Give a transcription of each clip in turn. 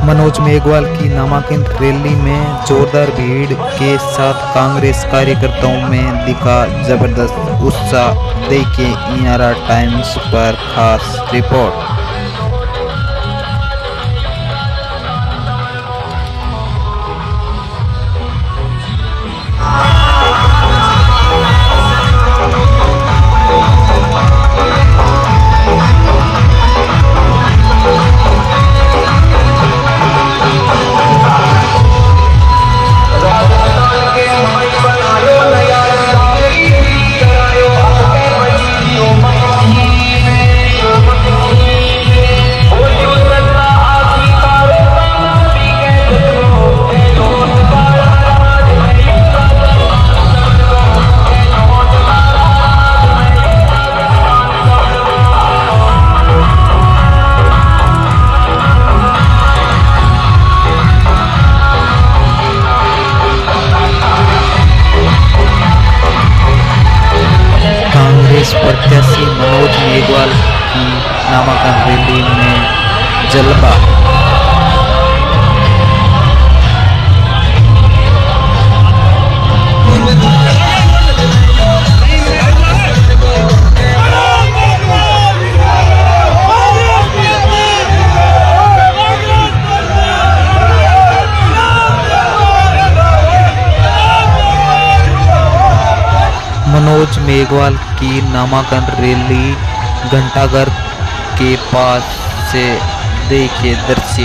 मनोज मेघवाल की नामांकन रैली में जोरदार भीड़ के साथ कांग्रेस कार्यकर्ताओं में दिखा जबरदस्त उत्साह। देखिए इंडिया टाइम्स पर खास रिपोर्ट। कांग्रेस प्रत्याशी मनोज मेघवाल की नामांकन रैली में जलवा। मनोज मेघवाल की नामांकन रैली घंटाघर के पास से देखे दृश्य।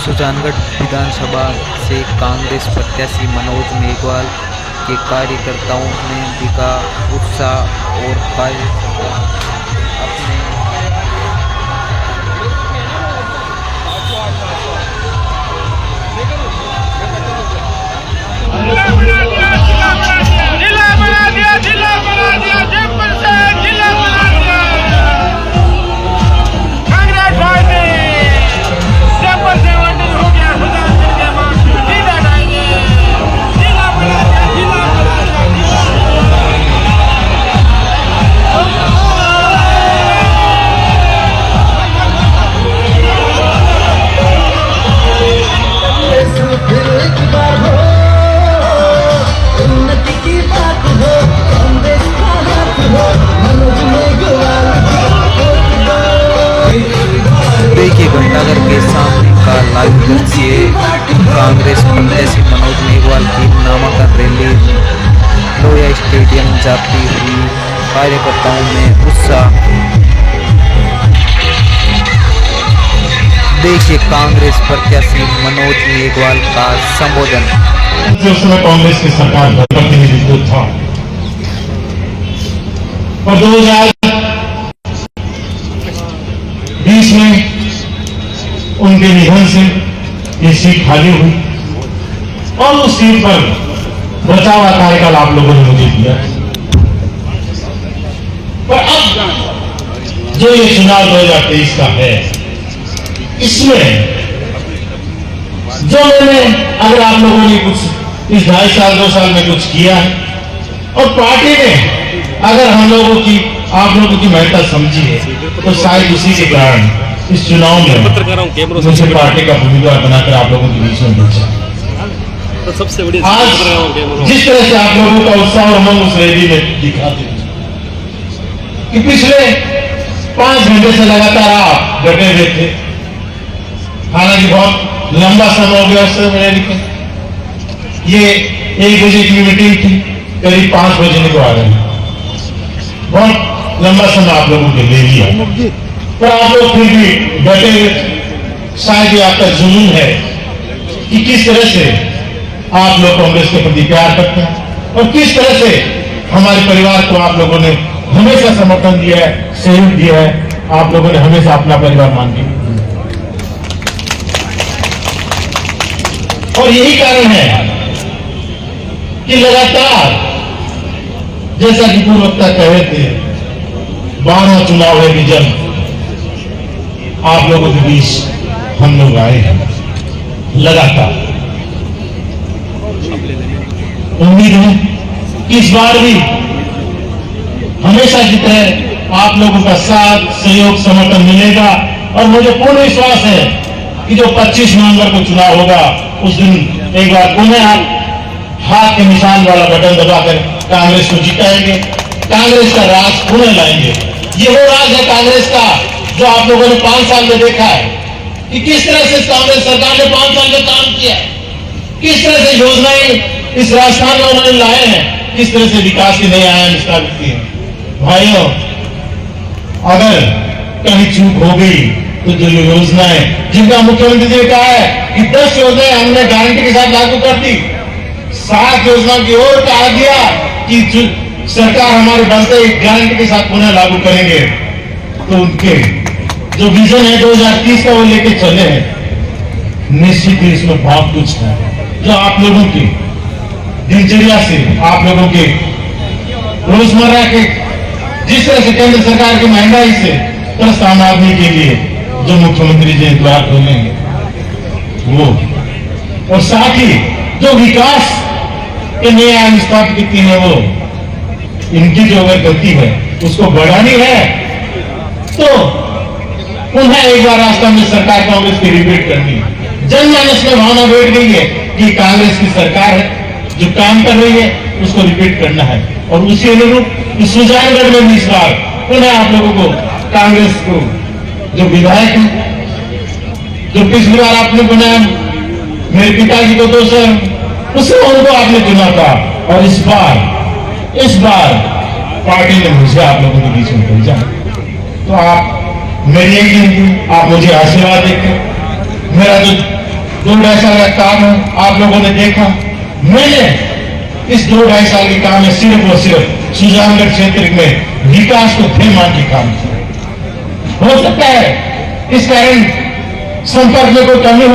सुजानगढ़ विधानसभा से कांग्रेस प्रत्याशी मनोज मेघवाल के कार्यकर्ताओं में दिखा उत्साह और कार्यकर्ता अपने देखिए घंटाघर के सामने का लाइव दृश्य। कांग्रेस प्रत्याशी मनोज मेघवाल की नामांकन रैली लोया स्टेडियम जाती हुई, कार्यकर्ताओं में उत्साह। देखिए कांग्रेस प्रत्याशी मनोज मेघवाल का संबोधन। जो समय कांग्रेस की सरकार का प्रतिनिधित्व था और 2020 में उनके निधन से ये सीट खाली हुई और उस सीट पर बचाव कार्यकाल आप लोगों ने मुझे दिया। पर अब जो ये चुनाव 2023 का है, इसमें जो मैंने अगर आप लोगों ने कुछ इस 2.5 साल 2 साल में कुछ किया है और पार्टी ने अगर हम लोगों की आप लोगों की महत्ता समझी है, तो शायद उसी के कारण इस चुनाव में मुझे पार्टी का उम्मीदवार बनाकर आप लोगों के बीच में भेजा। तो सबसे बड़ी आज जिस तरह से आप लोगों का उत्साह और उमंग उस रैली में दिखाते कि पिछले 5 घंटे से लगातार आप डटे हुए थे। हालांकि बहुत लंबा समय हो गया उससे मैंने लिखा, ये 1 बजे की मीटिंग थी, करीब 5 बजे को आ गई। बहुत लंबा समय आप लोगों के ले लिया, पर आप लोग फिर भी डटे हुए। शायद ये आपका जुनून है कि किस तरह से आप लोग कांग्रेस के प्रति प्यार करते हैं और किस तरह से हमारे परिवार को आप लोगों ने हमेशा समर्थन दिया है, सहयोग दिया है। आप लोगों ने हमेशा अपना परिवार मान लिया और यही कारण है कि लगातार, जैसा कि पूर्व वक्ता कह रहे थे, 12 चुनाव है कि जब आप लोगों के बीच हम लोग आए हैं लगातार। उम्मीद है कि इस बार भी हमेशा की तरह आप लोगों का साथ सहयोग समर्थन मिलेगा और मुझे पूर्ण विश्वास है कि जो 25 नवंबर को चुनाव होगा उस दिन एक बार पुनः आप हाथ के निशान वाला बटन दबाकर कांग्रेस को जिताएंगे, कांग्रेस का राज पुनः लाएंगे। ये वो राज है कांग्रेस का जो आप लोगों ने 5 साल में देखा है कि किस तरह से कांग्रेस सरकार ने 5 साल में काम किया, किस तरह से योजनाएं इस राजस्थान में उन्होंने लाए हैं, किस तरह से विकास के नए आयाम स्थापित किए। भाइयों, अगर कहीं चूक हो गई तो जो योजनाएं जिनका मुख्यमंत्री जी ने कहा है कि 10 योजनाएं हमने गारंटी के साथ लागू कर दी, 7 योजनाओं की ओर कहा गया कि सरकार हमारे बनते ही गारंटी के साथ पुनः लागू करेंगे, तो उनके जो विजन है 2030 का वो लेके चले हैं। निश्चित ही इसमें बहुत कुछ है जो आप लोगों की दिनचर्या से, आप लोगों के रोजमर्रा के जिस तरह से केंद्र सरकार की महंगाई से त्रस्त आम आदमी के लिए जो मुख्यमंत्री जी द्वार खोलेंगे वो, और साथ ही जो विकास के नए आयाम स्थापित किए हैं वो, इनकी जो अगर गति है उसको बढ़ानी है तो पुनः एक बार राजस्थान में सरकार कांग्रेस की रिपीट करनी है। जनमानस में भावना बैठ गई है कि कांग्रेस की सरकार है जो काम कर रही है उसको रिपीट करना है, और उसी अनुरूप इस सुजानगढ़ में भी इस बार पुनः आप लोगों को कांग्रेस को जो विधायक है, जो पिछली बार आपने बनाया मेरे पिताजी को 2 सर, उसे उनको आपने चुना था, और इस बार पार्टी ने मुझे आप लोगों के बीच में भेजा। तो आप मेरी एक जिंदगी, आप मुझे आशीर्वाद देकर मेरा जो 2-2.5 साल का काम है आप लोगों ने देखा, मैंने इस 2-2.5 साल के काम में सिर्फ और सिर्फ सुजानगढ़ क्षेत्र में विकास को ध्येय मान के काम किया। हो सकता है इस कारण संपर्क में कोई कमी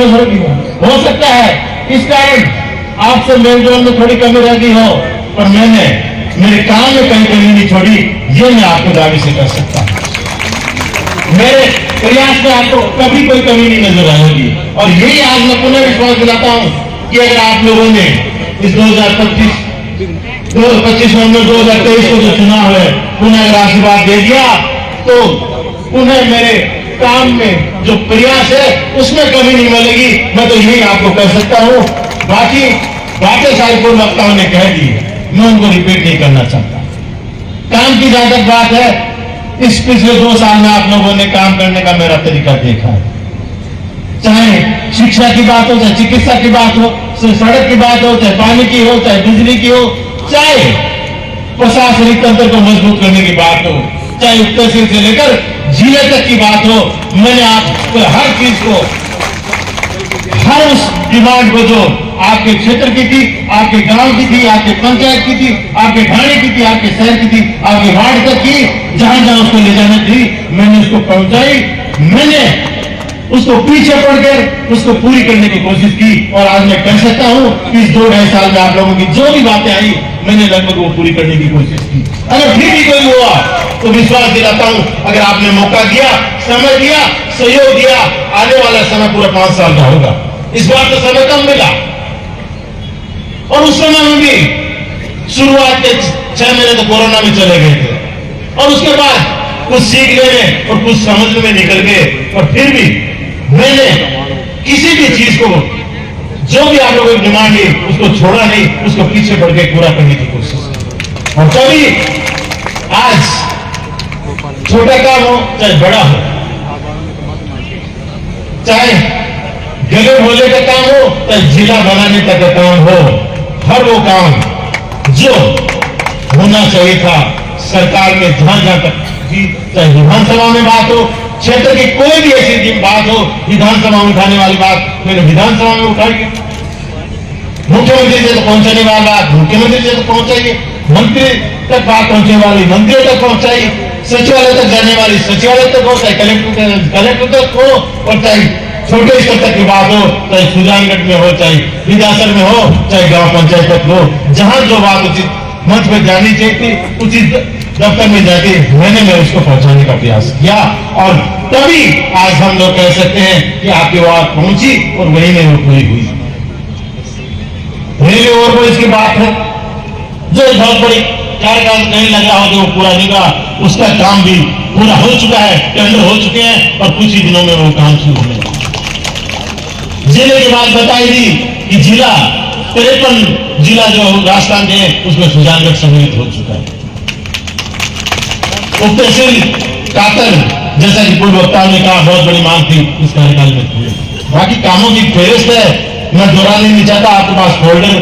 हो सकता है इस कारण आपसे मेलजोल में थोड़ी कमी रह गई हो, पर मैंने मेरे काम में कहीं कमी नहीं छोड़ी, ये मैं आपको दावे से कर सकता हूं। मेरे प्रयास में आपको कभी कोई कमी नहीं नजर आएगी, और यही आज मैं पुनः विश्वास दिलाता हूं कि अगर आप लोगों ने इस 2025 नवंबर 2023 को जो चुनाव है पुनः अगर आशीर्वाद दे दिया तो पुनः मेरे काम में जो प्रयास है उसमें कमी नहीं मिलेगी। मैं तो यही आपको कह सकता हूं, बाकी बातें सारी पूर्व वक्ताओं ने कह दी, मैं उनको रिपीट नहीं करना चाहता। काम की जहां तक बात है, इस पिछले 2 साल में आप लोगों ने काम करने का मेरा तरीका देखा है, चाहे शिक्षा की बात हो, चाहे चिकित्सा की बात हो, सड़क की बात हो, चाहे पानी की हो, चाहे बिजली की हो, चाहे प्रशासनिक तंत्र को मजबूत करने की बात हो, चाहे तहसील से लेकर जिले तक की बात हो, मैंने आपको हर चीज को, हर उस डिमांड को जो आपके क्षेत्र की थी, आपके गांव की थी, आपके पंचायत की थी, आपके थाने की थी, आपके शहर की थी, आपके वार्ड तक की, जहां जहां उसको ले जाना थी मैंने उसको पहुंचाई, मैंने उसको पीछे पड़कर उसको पूरी करने की कोशिश की, और आज मैं कह सकता हूं कि इस 2-2.5 साल में आप लोगों की जो भी बातें आई मैंने लगभग वो पूरी करने की कोशिश की। अगर फिर भी कोई हुआ तो विश्वास दिलाता हूं, अगर आपने मौका दिया, समय दिया, सहयोग दिया, आने वाला समय पूरा 5 साल का होगा। इस बार तो समय कम मिला, और उस समय में भी शुरुआत के 6 महीने तो कोरोना में चले गए थे, और उसके बाद कुछ सीखने में और कुछ समझने में निकल गए, और फिर भी मैंने किसी भी चीज को, जो भी आप लोगों की डिमांड है उसको छोड़ा नहीं, उसको पीछे बढ़ के पूरा करने की कोशिश की। और कभी आज छोटा काम हो चाहे बड़ा हो, चाहे जगह बोले का काम हो चाहे जिला बनाने तक का काम हो, हर वो काम जो होना चाहिए था सरकार में जहां जहां तक, चाहे विधानसभा में बात हो, क्षेत्र की कोई भी ऐसी बात हो विधानसभा में उठाने वाली बात मैंने विधानसभा में उठाई, मुख्यमंत्री से तो पहुंचाने वाली बात मुख्यमंत्री से तो पहुंचाइए, मंत्री तक बात पहुंचने वाली मंत्रियों तक पहुंचाई, सचिवालय तक जाने वाली सचिवालय तक हो, चाहे कलेक्टर तक हो, और चाहे छोटे स्तर तक की बात हो, चाहे सुजानगढ़ में हो, चाहे विधानसभा में हो, चाहे गांव पंचायत तक हो, जहां जो बात उचित मंच पर जानी चाहिए थी उचित दफ्तर में जाके मैं उसको पहुंचाने का प्रयास किया, और तभी आज हम लोग कह सकते हैं कि आपकी बात पहुंची और वही में वो पूरी हुई। रेलवे ओवरब्रिज की बात है, जो बहुत बड़ी कार्यकाल नहीं लग रहा हो जो पूरा निका, उसका काम भी पूरा हो चुका है, टेंडर हो चुके हैं, और कुछ ही दिनों में वो काम शुरू होने वाला। जिले की बात बताई दी कि जिला 53 जिला जो राजस्थान के उसमें सुजानगढ़ सम्मिलित हो चुका है। उप तहसील कातर, जैसा कि पूर्व वक्ताओं ने कहा, बहुत बड़ी मांग थी इस कार्यकाल में हुई। बाकी कामों की फेहरिस्त है, मैं दोहराने नहीं चाहता। आपके पास फोल्डर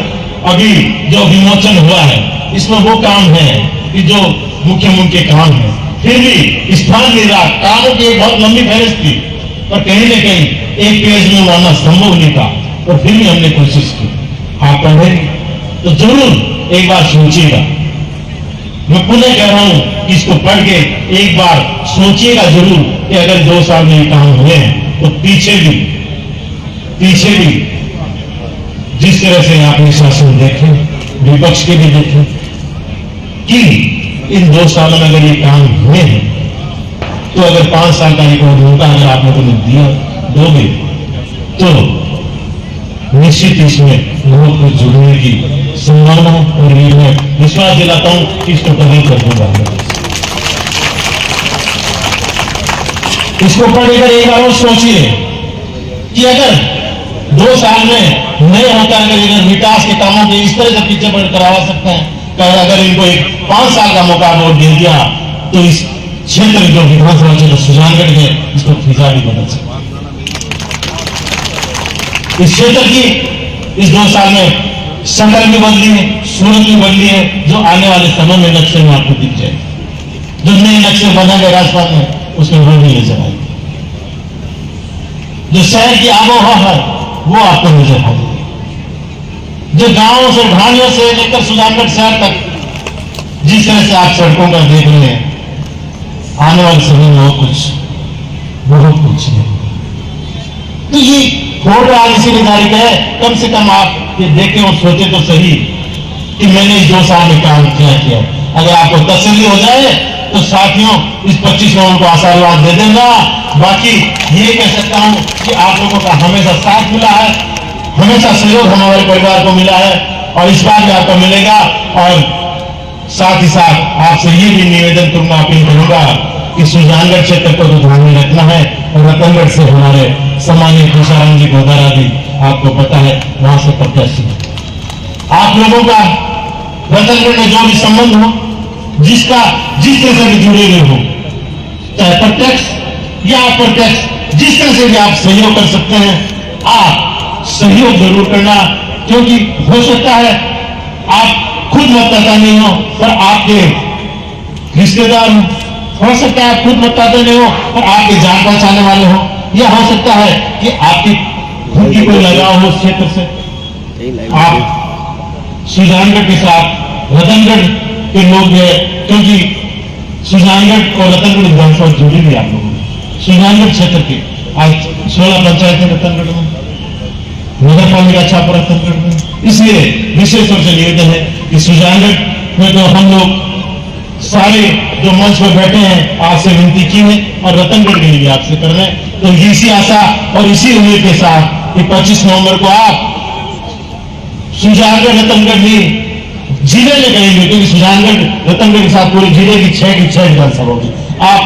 अभी जो विमोचन हुआ है, इसमें वो काम है कि जो मुख्य काम है। फिर भी स्थान मिला, कामों की एक बहुत लंबी फेहरिस्त थी, पर कहीं न कहीं एक पेज में लाना संभव नहीं था, और फिर भी हमने कोशिश की। आप पढ़े तो जरूर एक बार सोचिएगा। मैं पुनः कह रहा हूं कि इसको पढ़ के एक बार सोचिएगा जरूर कि अगर 2 साल में ये काम हुए हैं तो पीछे भी जिस तरह से आपने शासन देखे, विपक्ष के भी देखे, कि इन 2 सालों में अगर ये काम हुए हैं तो अगर 5 साल का रिकॉर्ड होगा, अगर आप लोगों ने दोगे तो निश्चित इसमें लोगों को जुड़ने की संभावना, और ये मैं विश्वास दिलाता हूं कि इसको कभी कर दूंगा। इसको पढ़कर एक बार और सोचिए कि अगर 2 साल में नहीं होता, अगर विकास के कामों के इस तरह से पीछे बढ़ करवा सकते हैं, अगर इनको एक 5 साल का मौका वोट दे दिया तो इस क्षेत्र जो विधानसभा क्षेत्र सुजानगढ़ में इसको फिजा भी बदल सकता। इस क्षेत्र की इस 2 साल में शक्ल भी बदली है, सूरत भी बदली है, जो आने वाले समय में नक्शे में आपको दिख जाए। जो नए नक्शे बनेंगे राजस्थान में, उसमें वो भी नजर आएगी। जो शहर की आबोहवा है वो आपको नजर आएगी। जो गांवों से, ढाणियों से लेकर सुजानगढ़ शहर तक जिस तरह से आप सड़कों पर देख रहे हैं, आने वाले समय में बहुत कुछ है। तो ये फोटो आज इसीलिए जारी है, कम से कम आप ये देखें और सोचे तो सही कि मैंने इस 2 साल में काम किया। अगर आपको तसल्ली हो जाए तो साथियों इस 25 नवंबर को आशीर्वाद दे देगा। बाकी ये कह सकता हूं कि आप लोगों का हमेशा साथ मिला है, हमेशा सहयोग हमारे परिवार को मिला है, और इस बार भी आपको मिलेगा। और साथ ही साथ आपसे ये भी निवेदन करूंगा, अपील करूंगा कि सुजानगढ़ क्षेत्र को तो ध्यान में रखना है, और रतनगढ़ से हमारे सामान्य खुशाराम जी गोदारा भी आपको पता है वहां से प्रत्याशी। आप लोगों का रतनगढ़ में जो भी संबंध हो, जिस तरह से भी जुड़े हुए हो, चाहे प्रत्यक्ष या अप्रत्यक्ष, जिस तरह से भी आप सहयोग कर सकते हैं, आप सहयोग जरूर करना। क्योंकि हो सकता है आप खुद मतदाता नहीं हो पर आपके रिश्तेदार हो सकता है आप खुद मतदाता नहीं हो पर आपके जान पहचाने वाले हो, या हो सकता है कि आपकी खुद की कोई लगाव हो उस क्षेत्र से। आप सुजानगढ़ के साथ रतनगढ़ के लोग हैं, क्योंकि सुजानगढ़ और रतनगढ़ विधानसभा जुड़ी हुई आप लोगों ने। सुजानगढ़ क्षेत्र के आज 16 पंचायतें रतनगढ़ में, नगर पालिका छापर रतनगढ़ में, इसलिए विशेष रूप से निवेदन है कि सुजानगढ़ में तो हम लोग सारे जो मंच पर बैठे हैं आपसे विनती की है, और रतनगढ़ के लिए आपसे कर रहे हैं। तो इसी आशा और इसी उम्मीद के साथ कि 25 नवंबर को आप सुजानगढ़ रतनगढ़ भी जिले में करेंगे, क्योंकि सुजानगढ़ रतनगढ़ के साथ पूरे जिले की 6 विधानसभा होगी। आप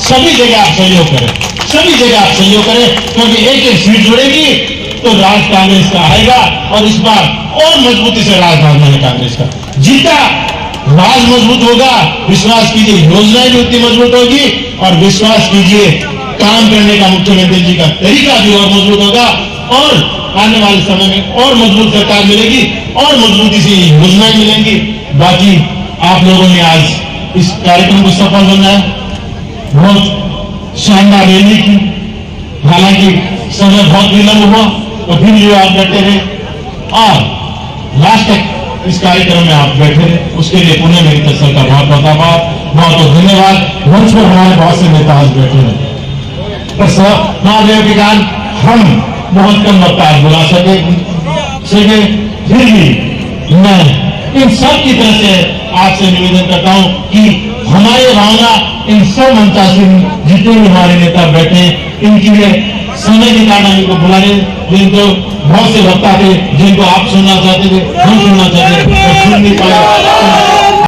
सभी जगह आप सहयोग करें, सभी जगह आप सहयोग करें, क्योंकि एक सीट जुड़ेगी तो राज कांग्रेस का आएगा, और इस बार और मजबूती से राज भागना है कांग्रेस का। जितना राज मजबूत होगा, विश्वास कीजिए योजनाएं भी उतनी मजबूत होगी, और विश्वास कीजिए काम करने का मुख्यमंत्री जी का तरीका भी और मजबूत होगा, और आने वाले समय में और मजबूत सरकार मिलेगी, और मजबूती से योजनाएं मिलेंगी। बाकी आप लोगों ने आज इस कार्यक्रम को सफल बनाया, बहुत शानदार रैली की, हालांकि समय बहुत विलंब हुआ और फिर भी आप बैठे रहे, और लास्ट तक इस कार्यक्रम में आप बैठे रहे, उसके लिए पुनः मेरी तरफ से बहुत बहुत आभार, बहुत धन्यवाद। मंच पर हमारे बहुत से नेता आज बैठे हैं, पर महादेव के कारण हम बहुत कम वक्त आज बुला सके, फिर भी मैं इन सब की तरफ से आपसे निवेदन करता हूं कि हमारे भावना इन सब मंचासीन जितने भी हमारे नेता बैठे हैं, इनके लिए समय के कारण इनको बुलाने, जिनको बहुत से वक्ता थे जिनको आप सुनना चाहते थे, हम सुनना चाहते थे, सुन नहीं पाए।